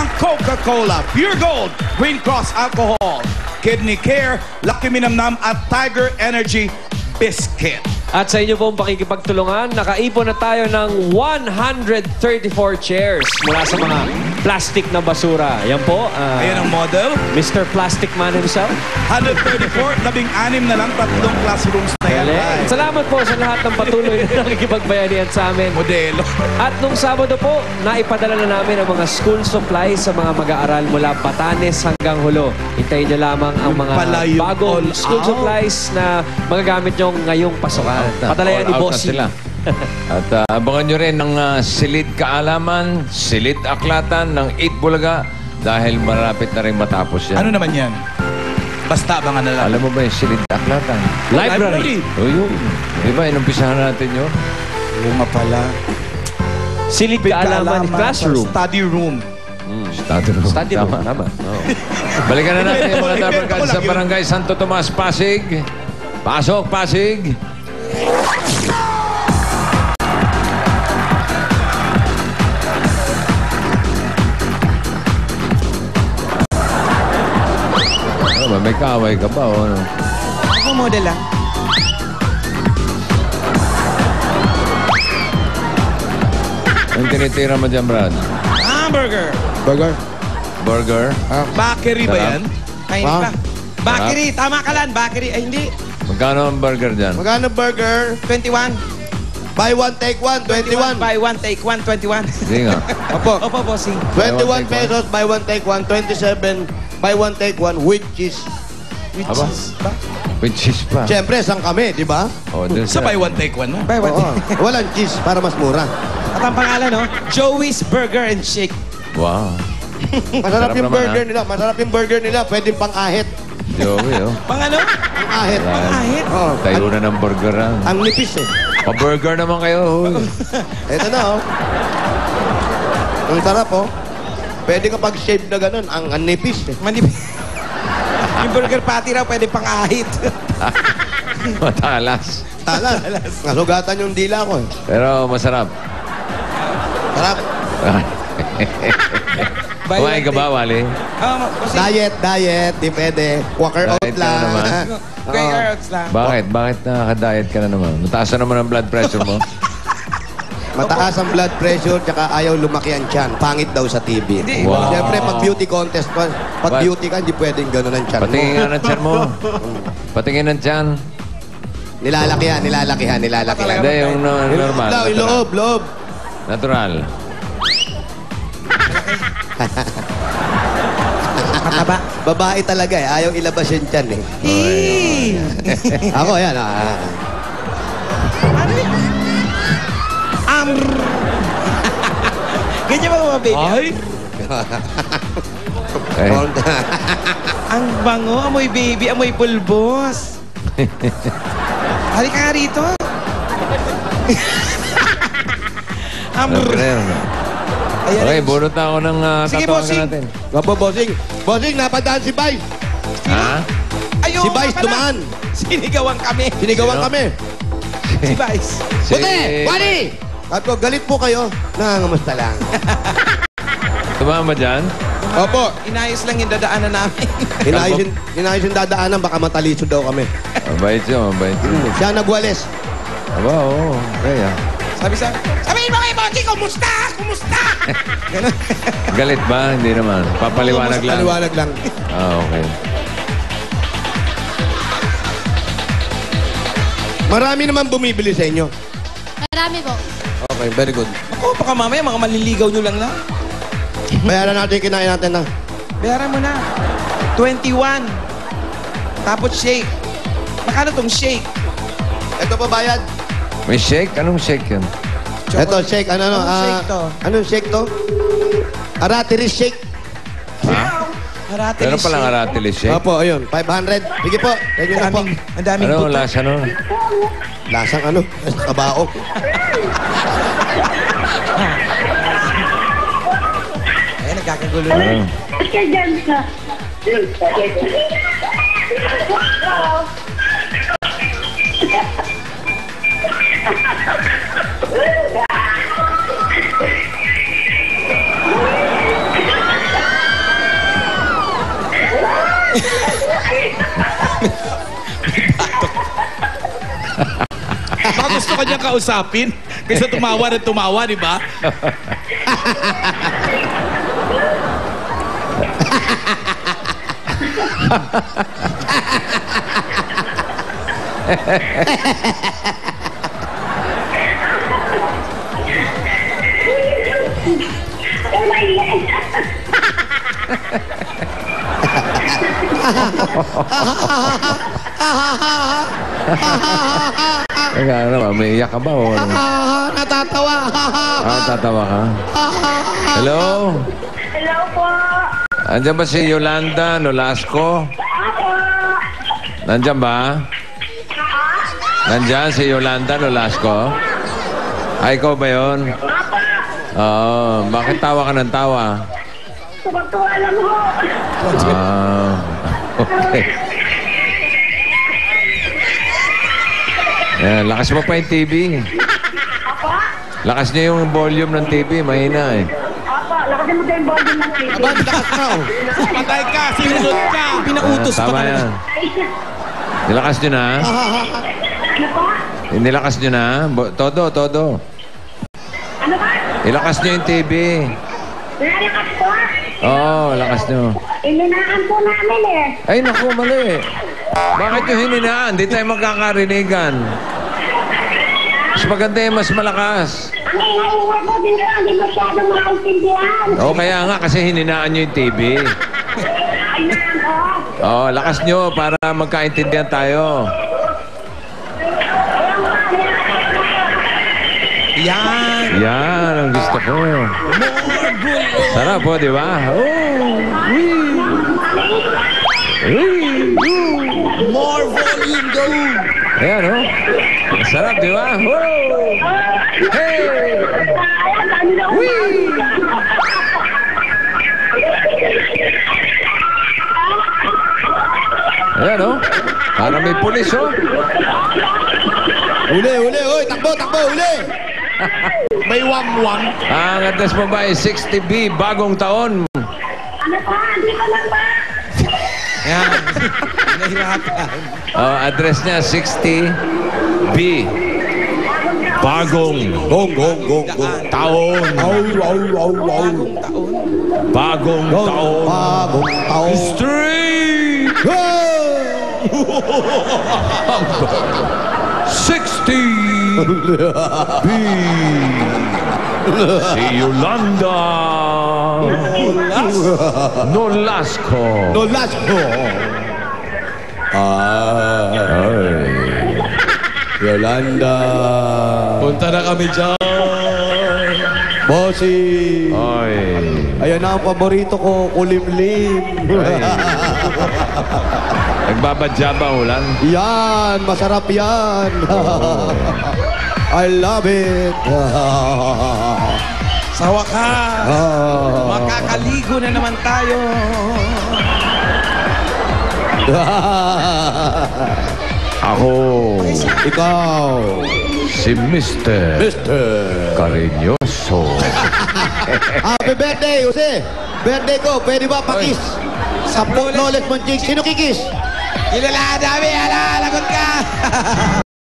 ng Coca-Cola, Pure Gold, Green Cross Alcohol, Kidney Care, Lucky Minamnam at Tiger Energy Biscuit. At sa inyo pong pakikipagtulungan, nakaipon na tayo ng 134 chairs mula sa mga plastic na basura. Yan po. Ayan ang model. Mr. Plastic Man himself. 134, 16 na lang, 3 classrooms na yan. Salamat po sa lahat ng patuloy na nakikipagbayanihan sa amin. Modelo. At nung Sabado po, naipadala na namin ang mga school supplies sa mga mag-aaral mula Batanes hanggang Hulo. Hintayin nyo lamang ang mga bagong school supplies na magagamit nyo ngayong pasukan. Padalayan ni Bossy. At abangan nyo rin ng Silid Kaalaman, Silid Aklatan ng 8 Bulaga dahil malapit na rin matapos yan. Ano naman yan? Basta abangan na lang. Alam mo ba yung Silid Aklatan? Library. O yun. Di ba, inumpisahan natin yun? Luma pala. Silid Kaalaman Classroom. Study room. Study room. Tama. Balikan na natin yung mga dabarkad sa Barangay Santo Tomas, Pasig. Pasok, Pasig. May kaaway ka ba o ano? Ako model lang. Ang tinitira mo dyan, Brad? Hamburger. Burger? Bakery ba yan? Ay, hindi pa. Bakery. Tama ka lang. Bakery. Ay, hindi. Magkano ang burger dyan? Magkano burger? 21. Buy one, take one, 21. Buy one, take one, 21. Hindi nga. Opo. Opo, bossing. 21 pesos, buy one, take one, 27. Buy one, take one, with cheese. With Aba? cheese ba? With cheese pa. Siyempre, sang kami, di ba? Oh, dun Sa buy one, take one, no? Buy one, Oo. Walang cheese para mas mura. At ang pangalan, no? Joey's Burger and Shake. Wow. Masarap yung naman, burger nila. Masarap yung burger nila. Pwedeng pang-ahit. Joey, oh. Pang ano? Pang-ahit. Pang-ahit. Oh, Tayo na ng burger, ah. ang nipis eh. Pa-burger naman kayo. Huy. Ito na, oh. Ang sarap, oh. Pwede kapag shave na ganun. Ang nipis eh. Manipis. Yung burger patty raw, pwede pang-ahit. Matalas. Talas. Nasugatan yung dila ko eh. Pero masarap. Sarap. Buy Kumain one, ka ba, take- Wally? Diet. Di pwede. Walker out Diet ka lang. naman. Going earths lang. Bakit? Bakit nakaka-diet ka na naman? Mataas na naman ang blood pressure mo. Mataas ang blood pressure, tsaka ayaw lumaki ang tiyan. Pangit daw sa TV. Hindi. Wow. Siyempre, pag beauty contest, pag What? beauty ka, hindi pwedeng gano'n ang tiyan mo. Patingin nga ng tiyan mo. Patingin ng tiyan. Nilalakihan. Hindi, yung normal. Yung loob. Natural. Mataba. Babae talaga eh. Ayaw ilabas yung tiyan eh. Ako, yan. Ano yun? Ganyan ba mga baby? Ay! Eh, Ang bango, amoy baby, amoy pulbos. Halika nga rito. alam ko na yun. Ayan. Okay, bunot na ako ng Sige, tatawagan bossing. natin. Opo, bossing. Bossing, napadaan si Vice. Ha? Ayun, Si Vice pala. dumaan. Sinigawan kami. Sinigawan Sino? kami. Si Vice. Puti! Wally! Sabi ko, galit po kayo. Nangangamusta lang. Tumama dyan? Opo. Inayos lang yung dadaanan namin. Inayos yung dadaanan, baka mataliso daw kami. Mabait yun, mabait yun. Siya nagwalis. Aba, oo. Okay, ah. Sabihin mo kay Bossy, kumusta? Kumusta? Ganun. Galit ba? Hindi naman. Papaliwanag lang. Paliwanag lang. Ah, okay. Marami naman bumibili sa inyo. Marami po. Okay, very good. Ako, baka mamaya mga maliligaw nyo lang na. Bayaran natin, kinain natin na. Bayaran mo na. 21. Tapos shake. Magkano tong shake? Ito pa bayad. May shake? Anong shake yun? Ito, shake. Ano, Anong shake to? Anong shake to? Aratiris shake. Harati Meron palang aratilis shake? Opo, ayun. 500. Sige po. Yan yun na po. Ang daming Ano, buto. lasa nun? Lasang ano? Kabao. Ayan, nagkakagulo na. Ano? gusto ka niya kausapin kaysa tumawa na tumawa, di ba? Teka, ano ba? May iyak ka ba? O ano? Natatawa. Tatawa ka? Hello? Hello po. Andiyan ba si Yolanda Nolasco? Nandiyan ba? Nandiyan si Yolanda Nolasco? Ay, ikaw ba yun? Oo. Bakit tawa ka ng tawa? Tuwa lang ho. Okay. Yan, lakas mo pa yung TV. Lakas niyo yung volume ng TV. Mahina eh. Apa, lakasin mo tayo yung volume ng TV. Aba, lakas ka. Patay ka, sinunod ka. Pinautos pa Tama ka yan. Nilakas nyo na. Ano po? Nilakas nyo na. Todo. Ano ba? Ilakas nyo yung TV. Lalakas po. Oo, lakas nyo. Ininaan po namin eh. Ay, naku, mali. Bakit yung hininaan? Di tayo magkakarinigan. Mas maganda yung mas malakas. Ang ingay-ingay po din lang, hindi masyado makaintindihan. Oo, kaya nga kasi hininaan nyo yung TV. Ayun po. Oo, lakas nyo para magkaintindihan tayo. Yan. Yan ang gusto ko. Sarap po, di ba? More volume, go! Ayan, oh. Sarap, di ba? Hey! Ayan, oh. Para may pulis, oh. Uli. Oy, takbo, uli. May wang-wang. Ang address mo ba ay 60B, bagong taon? Ano pa? Hindi ko lang ba? Yan. Nahirapan. Address niya 60B. Bagong Gong. taon. Bagong taon. Bagong taon. Street Go! 60B. Si Yolanda Nolasco. Nolasco. Ay. Yolanda. Punta na kami dyan. Bossy. Ay. Ayan na ang paborito ko, kulimlim. Ay. Nagbabadya ba ulan? Yan, masarap yan. I love it. Sa wakas, makakaligo na naman tayo. Ako, Ikaw, si Mr. Cariñoso. happy birthday, Jose. Birthday ko, pwede ba pakis? Sa flawless mong cheeks. Sino kikis? Kilala namin, ala, lagot ka!